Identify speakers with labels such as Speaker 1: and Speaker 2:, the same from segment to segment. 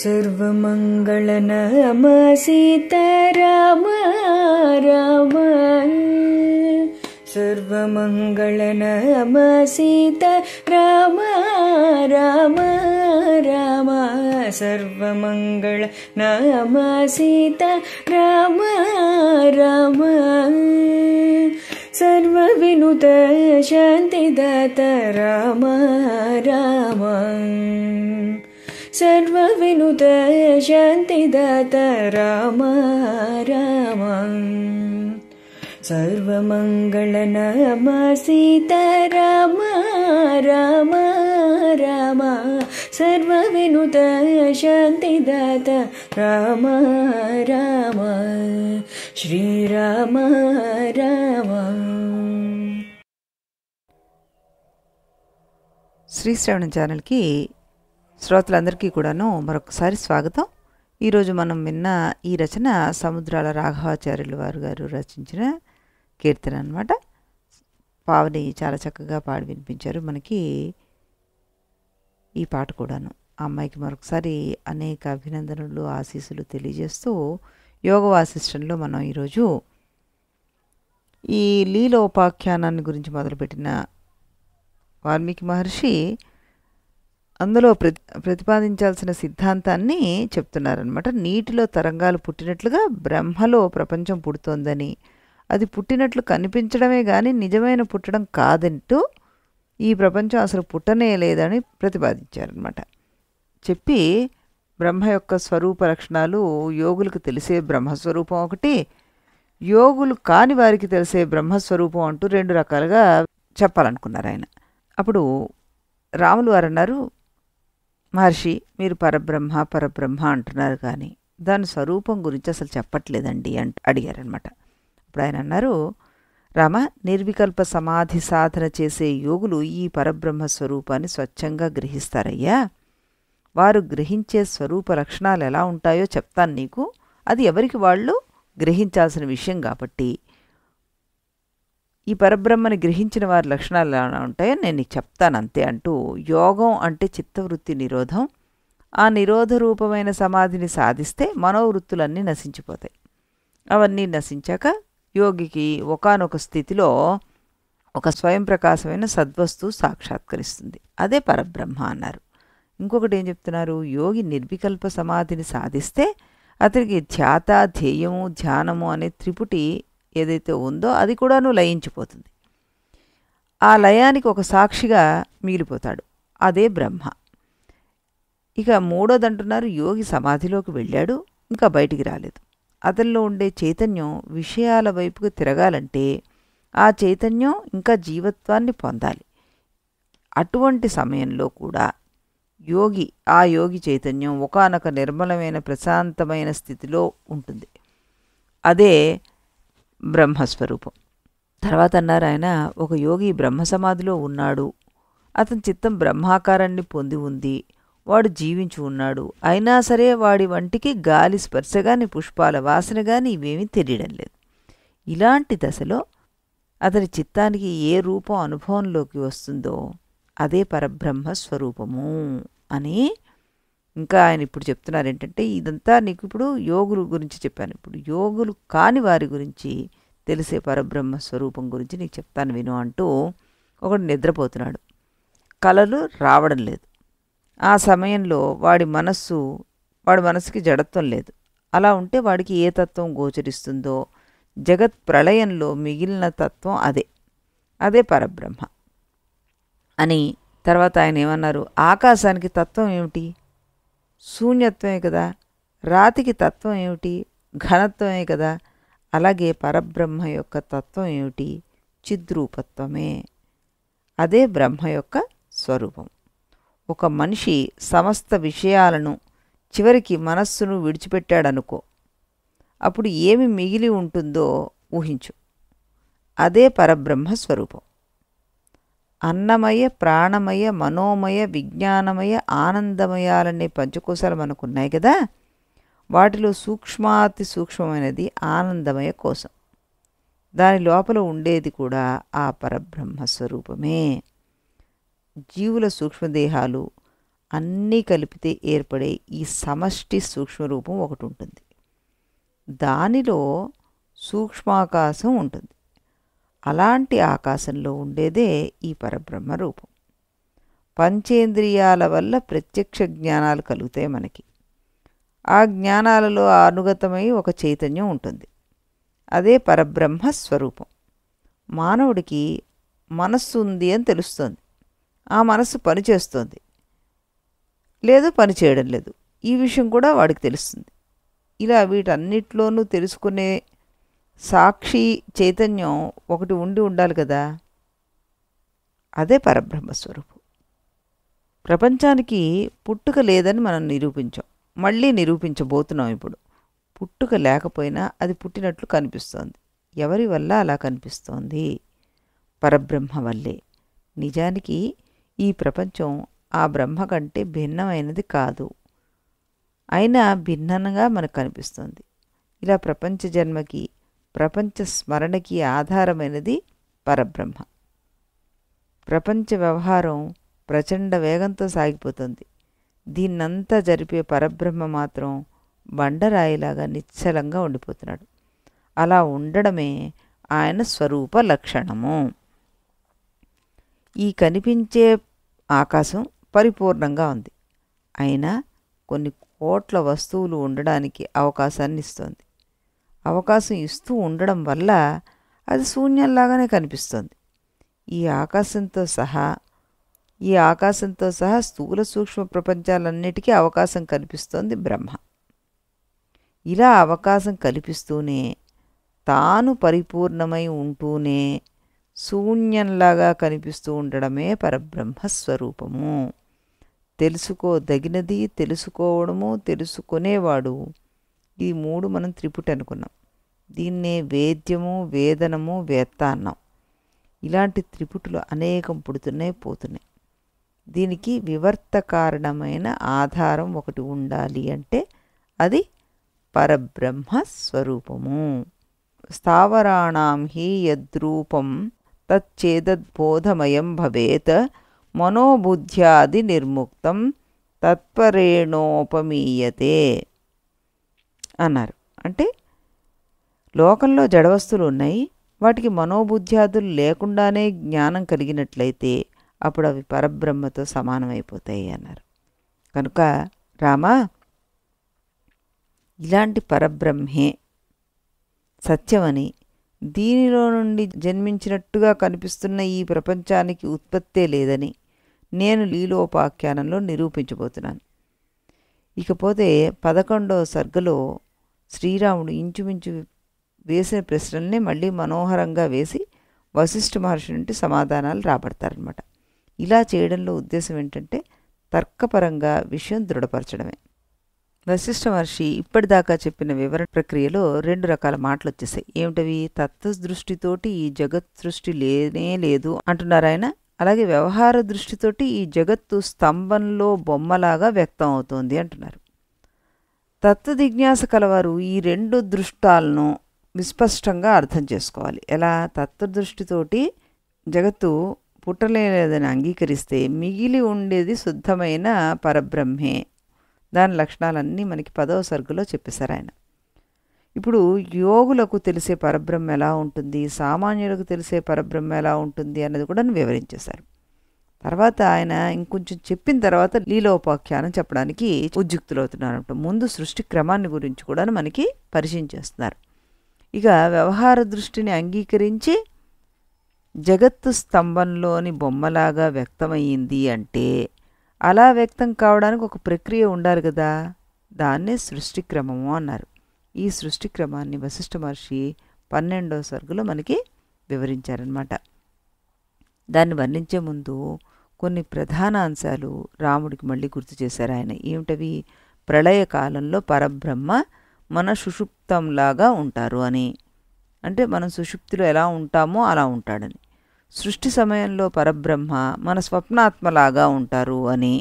Speaker 1: सर्वमङ्गलनाम सीताराम राम सर्वमङ्गलनाम सीताराम राम राम सर्वमङ्गलनाम सीताराम राम सर्वविनुत शान्तिदाता राम राम सर्वविनुत शान्तिदाता राम राम सर्वमङ्गलनाम सीताराम राम राम सर्वविनुत शान्तिदाता राम राम श्रीराम राम।
Speaker 2: శ్రీ శ్రవణ ఛానల్కి శ్రోతలందరికీ కూడాను మరొకసారి స్వాగతం. ఈరోజు మనం విన్న ఈ రచన సముద్రాల రాఘవాచార్యులు వారు గారు రచించిన కీర్తన అన్నమాట. పావని చాలా చక్కగా పాడి వినిపించారు మనకి ఈ పాట కూడాను. ఆ అమ్మాయికి మరొకసారి అనేక అభినందనలు ఆశీస్సులు తెలియజేస్తూ యోగ వాసిష్టంలో మనం ఈరోజు ఈ లీలోపాఖ్యానాన్ని గురించి మొదలుపెట్టిన వాల్మీకి మహర్షి అందులో ప్రతిపాదించాల్సిన సిద్ధాంతాన్ని చెప్తున్నారనమాట. నీటిలో తరంగాలు పుట్టినట్లుగా బ్రహ్మలో ప్రపంచం పుడుతోందని, అది పుట్టినట్లు కనిపించడమే కానీ నిజమైన పుట్టడం కాదంటూ ఈ ప్రపంచం అసలు పుట్టనే లేదని ప్రతిపాదించారనమాట. చెప్పి బ్రహ్మ యొక్క స్వరూప లక్షణాలు యోగులకు తెలిసే బ్రహ్మస్వరూపం ఒకటి, యోగులు కాని వారికి తెలిసే బ్రహ్మస్వరూపం అంటూ రెండు రకాలుగా చెప్పాలనుకున్నారు ఆయన. అప్పుడు రాములు వారు అన్నారు, మహర్షి మీరు పరబ్రహ్మ అంటున్నారు కానీ దాని స్వరూపం గురించి అసలు చెప్పట్లేదండి అడిగారనమాట. ఇప్పుడు ఆయన అన్నారు, రామ, నిర్వికల్ప సమాధి సాధన చేసే యోగులు ఈ పరబ్రహ్మ స్వరూపాన్ని స్వచ్ఛంగా గ్రహిస్తారయ్యా. వారు గ్రహించే స్వరూప లక్షణాలు ఎలా ఉంటాయో చెప్తాను నీకు. అది ఎవరికి వాళ్ళు గ్రహించాల్సిన విషయం కాబట్టి ఈ పరబ్రహ్మని గ్రహించిన వారి లక్షణాలు ఎలా ఉంటాయో నేను నీకు చెప్తాను అంతే అంటూ, యోగం అంటే చిత్తవృత్తి నిరోధం. ఆ నిరోధ రూపమైన సమాధిని సాధిస్తే మనోవృత్తులన్నీ నశించిపోతాయి. అవన్నీ నశించాక యోగికి ఒకానొక స్థితిలో ఒక స్వయం ప్రకాశమైన సద్వస్తువు సాక్షాత్కరిస్తుంది. అదే పరబ్రహ్మ అన్నారు. ఇంకొకటి ఏం చెప్తున్నారు, యోగి నిర్వికల్ప సమాధిని సాధిస్తే అతనికి ధ్యాత, ధ్యేయము, ధ్యానము అనే త్రిపుటి ఏదైతే ఉందో అది కూడాను లయించిపోతుంది. ఆ లయానికి ఒక సాక్షిగా మిగిలిపోతాడు. అదే బ్రహ్మ. ఇక మూడోది అంటున్నారు, యోగి సమాధిలోకి వెళ్ళాడు, ఇంకా బయటికి రాలేదు. అతనిలో ఉండే చైతన్యం విషయాల వైపుకు తిరగాలంటే ఆ చైతన్యం ఇంకా జీవత్వాన్ని పొందాలి. అటువంటి సమయంలో కూడా ఆ యోగి చైతన్యం ఒకానొక నిర్మలమైన ప్రశాంతమైన స్థితిలో ఉంటుంది. అదే బ్రహ్మస్వరూపం. తర్వాత అన్నారు ఆయన, ఒక యోగి బ్రహ్మ సమాధిలో ఉన్నాడు, అతని చిత్తం బ్రహ్మాకారాన్ని పొంది ఉంది, వాడు జీవించి ఉన్నాడు, అయినా సరే వాడి వంటికి గాలి స్పర్శ కానీ పుష్పాల వాసన కానీ ఇవేమీ తెలియడం లేదు. ఇలాంటి దశలో అతని చిత్తానికి ఏ రూపం అనుభవంలోకి వస్తుందో అదే పరబ్రహ్మ స్వరూపము అని ఇంకా ఆయన ఇప్పుడు చెప్తున్నారు. ఏంటంటే ఇదంతా నీకు ఇప్పుడు యోగుల గురించి చెప్పాను, ఇప్పుడు యోగులు కాని వారి గురించి తెలిసే పరబ్రహ్మ స్వరూపం గురించి నీకు చెప్తాను విను అంటూ ఒకడు నిద్రపోతున్నాడు. కలలు రావడం లేదు. ఆ సమయంలో వాడి మనస్సుకి జడత్వం లేదు. అలా ఉంటే వాడికి ఏ తత్వం గోచరిస్తుందో జగత్ ప్రళయంలో మిగిలిన తత్వం అదే పరబ్రహ్మ అని. తర్వాత ఆయన ఏమన్నారు, ఆకాశానికి తత్వం ఏమిటి? శూన్యత్వమే కదా. రాతికి తత్వం ఏమిటి? ఘనత్వమే కదా. అలాగే పరబ్రహ్మ యొక్క తత్వం ఏమిటి? చిద్రూపత్వమే. అదే బ్రహ్మ యొక్క స్వరూపం. ఒక మనిషి సమస్త విషయాలను చివరికి మనస్సును విడిచిపెట్టాడనుకో, అప్పుడు ఏమి మిగిలి ఉంటుందో ఊహించు. అదే పరబ్రహ్మ స్వరూపం. అన్నమయ, ప్రాణమయ, మనోమయ, విజ్ఞానమయ, ఆనందమయాలనే పంచకోశాలు మనకున్నాయి కదా. వాటిలో సూక్ష్మాతి సూక్ష్మమైనది ఆనందమయ కోశం. దాని లోపల ఉండేది కూడా ఆ పరబ్రహ్మ స్వరూపమే. జీవుల సూక్ష్మదేహాలు అన్నీ కలిపితే ఏర్పడే ఈ సమష్టి సూక్ష్మరూపం ఒకటి ఉంటుంది. దానిలో సూక్ష్మాకాశం ఉంటుంది. అలాంటి ఆకాశంలో ఉండేదే ఈ పరబ్రహ్మ రూపం. పంచేంద్రియాల వల్ల ప్రత్యక్ష జ్ఞానాలు కలుగుతాయి మనకి. ఆ జ్ఞానాలలో అనుగతమై ఒక చైతన్యం ఉంటుంది. అదే పరబ్రహ్మ స్వరూపం. మానవుడికి మనస్సు ఉంది అని తెలుస్తోంది. ఆ మనస్సు పనిచేస్తోంది, లేదు పని చేయడం లేదు, ఈ విషయం కూడా వాడికి తెలుస్తుంది. ఇలా వీటన్నిటిలోనూ తెలుసుకునే సాక్షి చైతన్యం ఒకటి ఉండాలి కదా. అదే పరబ్రహ్మ స్వరూపం. ప్రపంచానికి పుట్టుక లేదని మనం నిరూపించాం, మళ్ళీ నిరూపించబోతున్నాం. ఇప్పుడు పుట్టుక లేకపోయినా అది పుట్టినట్లు కనిపిస్తోంది. ఎవరి వల్ల అలా కనిపిస్తోంది? పరబ్రహ్మ వల్లే. నిజానికి ఈ ప్రపంచం ఆ బ్రహ్మ కంటే భిన్నమైనది కాదు, అయినా భిన్నంగా మనకు కనిపిస్తుంది. ఇలా ప్రపంచ జన్మకి, ప్రపంచ స్మరణకి ఆధారమైనది పరబ్రహ్మ. ప్రపంచ వ్యవహారం ప్రచండ వేగంతో సాగిపోతుంది. దీన్నంతా జరిపే పరబ్రహ్మ మాత్రం బండరాయిలాగా నిశ్చలంగా ఉండిపోతున్నాడు. అలా ఉండడమే ఆయన స్వరూప లక్షణము. ఈ కనిపించే ఆకాశం పరిపూర్ణంగా ఉంది, అయినా కొన్ని కోట్ల వస్తువులు ఉండడానికి అవకాశాన్ని ఇస్తోంది. అవకాశం ఇస్తూ ఉండడం వల్ల అది శూన్యంలాగానే కనిపిస్తుంది. ఈ ఆకాశంతో సహా స్థూల సూక్ష్మ ప్రపంచాలన్నిటికీ అవకాశం కల్పిస్తోంది బ్రహ్మ. ఇలా అవకాశం కల్పిస్తూనే, తాను పరిపూర్ణమై ఉంటూనే శూన్యంలాగా కనిపిస్తూ ఉండడమే పరబ్రహ్మ స్వరూపము. తెలుసుకోదగినది, తెలుసుకోవడము, తెలుసుకునేవాడు, ఈ మూడు మనం త్రిపుటి అనుకున్నాం. దీన్నే వేద్యము, వేదనము, వేత్త అన్నాం. ఇలాంటి త్రిపుటులు అనేకం పుడుతున్నాయి, పోతున్నాయి. దీనికి వివర్త కారణమైన ఆధారం ఒకటి ఉండాలి అంటే అది పరబ్రహ్మ స్వరూపము. స్థావరాణాం హి యద్రూపం తచ్చేదద్బోధమయం భవేత్ మనోబుద్ధ్యాది నిర్ముక్తం తత్పరేణోపమీయతే అన్నారు. అంటే లోకంలో జడవస్తువులు ఉన్నాయి, వాటికి మనోబుద్ధ్యాదులు లేకుండానే జ్ఞానం కలిగినట్లయితే అప్పుడు అవి పరబ్రహ్మతో సమానమైపోతాయి అన్నారు. కనుక రామా, ఇలాంటి పరబ్రహ్మే సత్యమని, దీనిలో నుండి జన్మించినట్టుగా కనిపిస్తున్న ఈ ప్రపంచానికి ఉత్పత్తే లేదని నేను లీలోపాఖ్యానంలో నిరూపించబోతున్నాను. ఇకపోతే 11వ సర్గలో శ్రీరాముడు ఇంచుమించు వేసిన ప్రశ్నల్ని మళ్ళీ మనోహరంగా వేసి వశిష్ఠ మహర్షి నుండి సమాధానాలు రాబడతారనమాట. ఇలా చేయడంలో ఉద్దేశం ఏంటంటే తర్కపరంగా విషయం దృఢపరచడమే. వశిష్ఠ మహర్షి ఇప్పటిదాకా చెప్పిన వివరణ ప్రక్రియలో 2 రకాల మాటలు వచ్చేసాయి. ఏమిటవి? తత్వదృష్టితోటి ఈ జగత్ సృష్టి లేనే లేదు అంటున్నారు ఆయన. అలాగే వ్యవహార దృష్టితోటి ఈ జగత్తు స్తంభంలో బొమ్మలాగా వ్యక్తం అవుతోంది అంటున్నారు. తత్వజిజ్ఞాస కలవారు ఈ 2 దృష్టాలను విస్పష్టంగా అర్థం చేసుకోవాలి. ఎలా? తత్వదృష్టితోటి జగత్తు పుట్టలేదని అంగీకరిస్తే మిగిలి ఉండేది శుద్ధమైన పరబ్రహ్మే. దాని లక్షణాలన్నీ మనకి 10వ సర్గలో చెప్పేశారు ఆయన. ఇప్పుడు యోగులకు తెలిసే పరబ్రహ్మ ఎలా ఉంటుంది, సామాన్యులకు తెలిసే పరబ్రహ్మ ఎలా ఉంటుంది అన్నది కూడా వివరించేశారు. తర్వాత ఆయన ఇంకొంచెం చెప్పిన తర్వాత లీలోపాఖ్యానం చెప్పడానికి ఉద్యుక్తులవుతున్నారు. ముందు సృష్టి క్రమాన్ని గురించి కూడా మనకి పరిచయం చేస్తున్నారు. ఇక వ్యవహార దృష్టిని అంగీకరించి జగత్తు స్తంభంలోని బొమ్మలాగా వ్యక్తమయ్యింది అంటే అలా వ్యక్తం కావడానికి ఒక ప్రక్రియ ఉండాలి కదా, దాన్నే సృష్టి క్రమము అన్నారు. ఈ సృష్టి క్రమాన్ని వశిష్ఠ మహర్షి 12వ సర్గలో మనకి వివరించారనమాట. దాన్ని వర్ణించే ముందు కొన్ని ప్రధాన అంశాలు రాముడికి మళ్ళీ గుర్తు చేశారు ఆయన. ఏమిటవి? ప్రళయకాలంలో పరబ్రహ్మ మన సుషుప్తంలాగా ఉంటారు అని, అంటే మనం సుషుప్తిలో ఎలా ఉంటామో అలా ఉంటాడని. సృష్టి సమయంలో పరబ్రహ్మ మన స్వప్నాత్మలాగా ఉంటారు అని,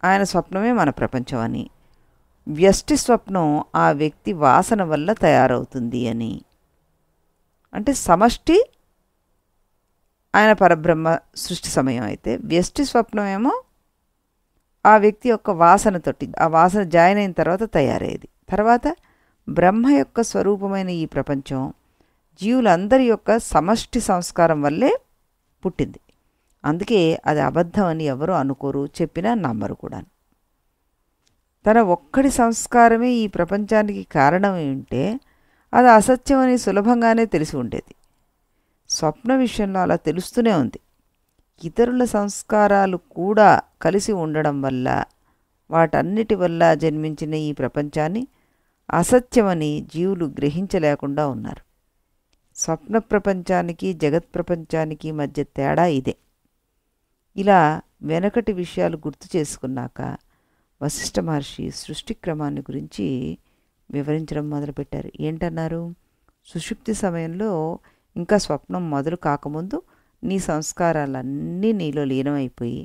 Speaker 2: ఆయన స్వప్నమే మన ప్రపంచం అని. వ్యష్టి స్వప్నం ఆ వ్యక్తి వాసన వల్ల తయారవుతుంది అని, అంటే సమష్టి ఆయన పరబ్రహ్మ సృష్టి సమయం అయితే, వ్యష్టి స్వప్నమేమో ఆ వ్యక్తి యొక్క వాసనతోటి, ఆ వాసన జాయిన్ అయిన తర్వాత తయారయ్యేది. తర్వాత బ్రహ్మ యొక్క స్వరూపమైన ఈ ప్రపంచం జీవులందరి యొక్క సమష్టి సంస్కారం వల్లే పుట్టింది. అందుకే అది అబద్ధం అని ఎవరు అనుకోరు, చెప్పినా నమ్మరు కూడా. తన ఒక్కడి సంస్కారమే ఈ ప్రపంచానికి కారణం ఉంటే అది అసత్యం అని సులభంగానే తెలిసి ఉండేది. స్వప్న విషయంలో అలా తెలుస్తూనే ఉంది. ఇతరుల సంస్కారాలు కూడా కలిసి ఉండడం వల్ల, వాటన్నిటి వల్ల జన్మించిన ఈ ప్రపంచాన్ని అసత్యమని జీవులు గ్రహించలేకుండా ఉన్నారు. స్వప్న ప్రపంచానికి జగత్ ప్రపంచానికి మధ్య తేడా ఇదే. ఇలా వెనకటి విషయాలు గుర్తు చేసుకున్నాక వశిష్ఠ మహర్షి సృష్టి క్రమాన్ని గురించి వివరించడం మొదలుపెట్టారు. ఏంటన్నారు? సుషుప్తి సమయంలో ఇంకా స్వప్నం మొదలు కాకముందు నీ సంస్కారాలన్నీ నీలో లీనమైపోయి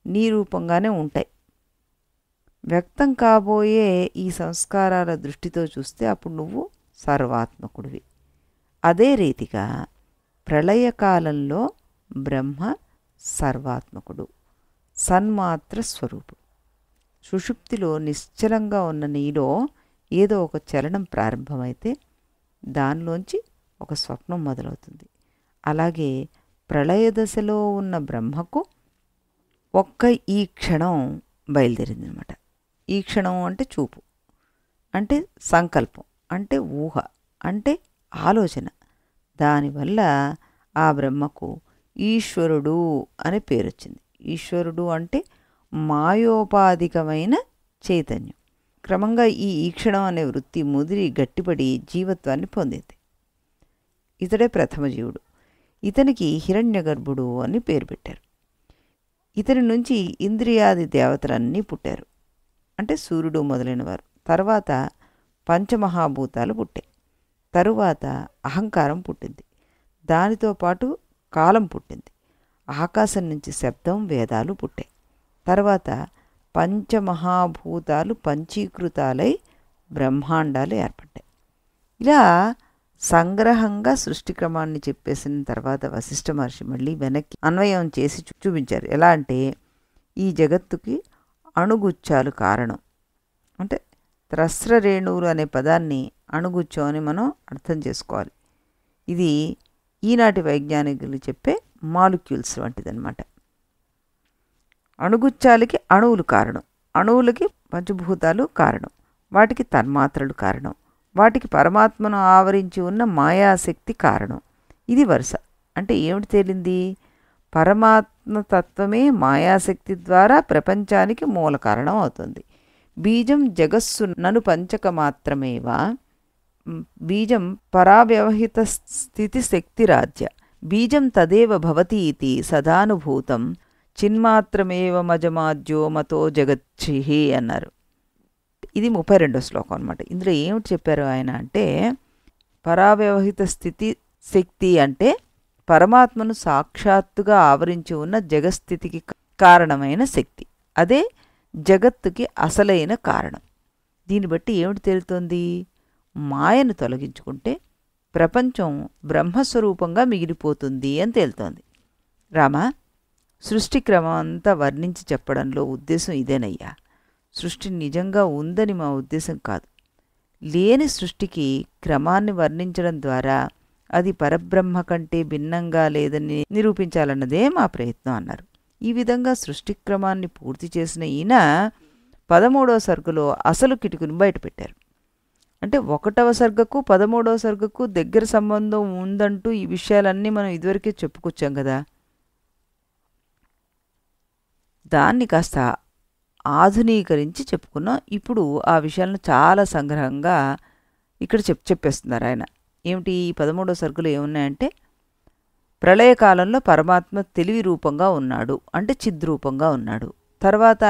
Speaker 2: నీ రూపంగానే ఉంటాయి. వ్యక్తం కాబోయే ఈ సంస్కారాల దృష్టితో చూస్తే అప్పుడు నువ్వు సర్వాత్మకుడివి. అదే రీతిగా ప్రళయకాలంలో బ్రహ్మ సర్వాత్మకుడు, సన్మాత్ర స్వరూపుడు. సుషుప్తిలో నిశ్చలంగా ఉన్న నీలో ఏదో ఒక చలనం ప్రారంభమైతే దానిలోంచి ఒక స్వప్నం మొదలవుతుంది. అలాగే ప్రళయ దశలో ఉన్న బ్రహ్మకు ఒక్క ఈ క్షణం బయలుదేరిందనమాట. ఈ క్షణం అంటే చూపు, అంటే సంకల్పం, అంటే ఊహ, అంటే ఆలోచన. దానివల్ల ఆ బ్రహ్మకు ఈశ్వరుడు అనే పేరు వచ్చింది. ఈశ్వరుడు అంటే మాయోపాధికమైన చైతన్యం. క్రమంగా ఈ ఈక్షణం అనే వృత్తి ముదిరి గట్టిపడి జీవత్వాన్ని పొందింది. ఇతడే ప్రథమ జీవుడు. ఇతనికి హిరణ్యగర్భుడు అని పేరు పెట్టారు. ఇతని నుంచి ఇంద్రియాది దేవతలన్నీ పుట్టారు, అంటే సూర్యుడు మొదలైనవారు. తర్వాత పంచమహాభూతాలు పుట్టాయి. తరువాత అహంకారం పుట్టింది. దానితో పాటు కాలం పుట్టింది. ఆకాశం నుంచి శబ్దం, వేదాలు పుట్టాయి. తర్వాత పంచమహాభూతాలు పంచీకృతాలై బ్రహ్మాండాలు ఏర్పడ్డాయి. ఇలా సంగ్రహంగా సృష్టి క్రమాన్ని చెప్పేసిన తర్వాత వశిష్ఠ మహర్షి మళ్ళీ వెనక్కి అన్వయం చేసి చూపించారు. ఎలా అంటే ఈ జగత్తుకి అణుగుచ్చాలు కారణం. అంటే త్రస్రరేణువులు అనే పదాన్ని అణుగుచ్చం అని మనం అర్థం చేసుకోవాలి. ఇది ఈనాటి వైజ్ఞానికులు చెప్పే మాలిక్యూల్స్ వంటిదన్నమాట. అణుగుచ్చాలకి అణువులు కారణం, అణువులకి పంచభూతాలు కారణం, వాటికి తన్మాత్రలు కారణం, వాటికి పరమాత్మను ఆవరించి ఉన్న మాయాశక్తి కారణం. ఇది వరుస. అంటే ఏమిటి తేలింది? పరమాత్మతత్వమే మాయాశక్తి ద్వారా ప్రపంచానికి మూల కారణం అవుతుంది. బీజం జగస్సు నను పంచక మాత్రమేవా, బీజం పరావ్యవహిత స్థితి శక్తిరాజ్య, బీజం తదేవ భవతి ఇతి సదానుభూతం చిన్మాత్రమేవ మజమాజ్యో మతో జగచ్చిహి అన్నారు. ఇది 32వ శ్లోకం అనమాట. ఇందులో ఏమిటి చెప్పారు ఆయన అంటే, పరావ్యవహిత స్థితి శక్తి అంటే పరమాత్మను సాక్షాత్తుగా ఆవరించి ఉన్న జగస్థితికి కారణమైన శక్తి. అదే జగత్తుకి అసలైన కారణం. దీన్ని బట్టి ఏమిటి తేలుతోంది? మాయను తొలగించుకుంటే ప్రపంచం బ్రహ్మస్వరూపంగా మిగిలిపోతుంది అని తేలుతోంది. రామా, సృష్టి క్రమం అంతా వర్ణించి చెప్పడంలో ఉద్దేశం ఇదేనయ్యా. సృష్టి నిజంగా ఉందని మా ఉద్దేశం కాదు. లేని సృష్టికి క్రమాన్ని వర్ణించడం ద్వారా అది పరబ్రహ్మ కంటే భిన్నంగా లేదని నిరూపించాలన్నదే మా ప్రయత్నం అన్నారు. ఈ విధంగా సృష్టి క్రమాన్ని పూర్తి చేసిన ఈయన 13వ సర్గలో అసలు కిటుకుని బయటపెట్టారు. అంటే 1వ సర్గకు 13వ సర్గకు దగ్గర సంబంధం ఉందంటూ ఈ విషయాలన్నీ మనం ఇదివరకే చెప్పుకొచ్చాం కదా. దాన్ని కాస్త ఆధునీకరించి చెప్పుకున్నాం. ఇప్పుడు ఆ విషయాలను చాలా సంగ్రహంగా ఇక్కడ చెప్పేస్తున్నారు ఆయన. ఏమిటి? ఈ 13వ సర్గలో ఏమున్నాయంటే, ప్రళయకాలంలో పరమాత్మ తెలివి రూపంగా ఉన్నాడు, అంటే చిద్రూపంగా ఉన్నాడు. తర్వాత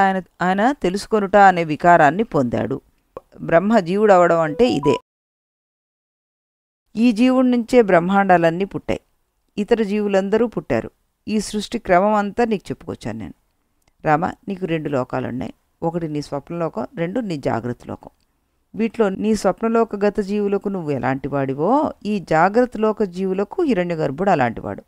Speaker 2: ఆయన తెలుసుకొనుట అనే వికారాన్ని పొందాడు. బ్రహ్మ జీవుడు అవడం అంటే ఇదే. ఈ జీవుడి నుంచే బ్రహ్మాండాలన్నీ పుట్టాయి. ఇతర జీవులందరూ పుట్టారు. ఈ సృష్టి క్రమం అంతా నీకు చెప్పుకొచ్చాను నేను. రామ, నీకు 2 లోకాలున్నాయి. ఒకటి నీ స్వప్నలోకం, 2 నీ జాగ్రత్త లోకం. వీటిలో నీ స్వప్నలోక గత జీవులకు నువ్వు ఎలాంటి వాడివో ఈ జాగ్రత్త లోక జీవులకు హిరణ్యగర్భుడు అలాంటివాడు.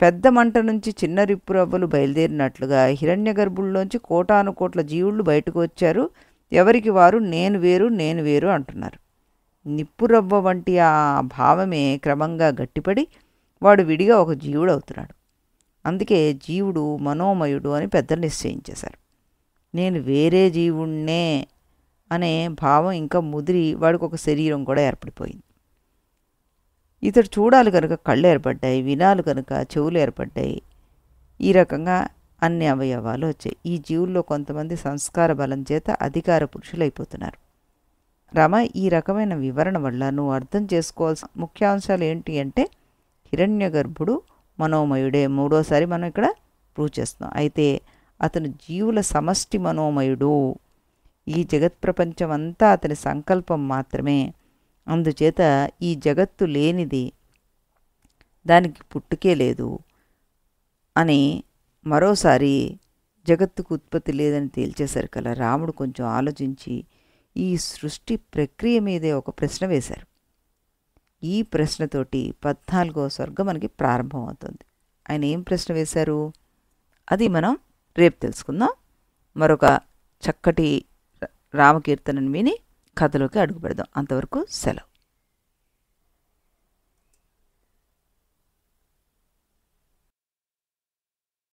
Speaker 2: పెద్ద మంట నుంచి చిన్న రిప్పు రవ్వలు బయలుదేరినట్లుగా హిరణ్య గర్భుల్లోంచి కోటాను కోట్ల జీవుళ్ళు బయటకు వచ్చారు. ఎవరికి వారు నేను వేరు నేను వేరు అంటున్నారు. నిప్పురవ్వ వంటి ఆ భావమే క్రమంగా గట్టిపడి వాడు విడిగా ఒక జీవుడు అవుతున్నాడు. అందుకే జీవుడు మనోమయుడు అని పెద్దలు నిశ్చయించేశారు. నేను వేరే జీవుణ్ణే అనే భావం ఇంకా ముదిరి వాడికి ఒక శరీరం కూడా ఏర్పడిపోయింది. ఇతడు చూడాలి కనుక కళ్ళు ఏర్పడ్డాయి, వినాలి కనుక చెవులు ఏర్పడ్డాయి. ఈ రకంగా అన్ని అవయవాలు వచ్చాయి. ఈ జీవుల్లో కొంతమంది సంస్కార బలం చేత అధికార పురుషులైపోతున్నారు. రమ, ఈ రకమైన వివరణ వల్ల నువ్వు అర్థం చేసుకోవాల్సిన ముఖ్యాంశాలు ఏంటి అంటే హిరణ్య గర్భుడు మనోమయుడే. మూడోసారి మనం ఇక్కడ ప్రూవ్ చేస్తున్నాం. అయితే అతను జీవుల సమష్టి మనోమయుడు. ఈ జగత్ప్రపంచం అంతా అతని సంకల్పం మాత్రమే. అందుచేత ఈ జగత్తు లేనిది, దానికి పుట్టుకే లేదు అని మరోసారి జగత్తుకు ఉత్పత్తి లేదని తేల్చేశారు కదా. రాముడు కొంచెం ఆలోచించి ఈ సృష్టి ప్రక్రియ మీదే ఒక ప్రశ్న వేశారు. ఈ ప్రశ్నతోటి 14వ స్వర్గం మనకి ప్రారంభం అవుతుంది. ఆయన ఏం ప్రశ్న వేశారు అది మనం రేపు తెలుసుకుందాం. మరొక చక్కటి రామకీర్తనను విని కథలోకి అడుగు పెడదాం. అంతవరకు సెలవు.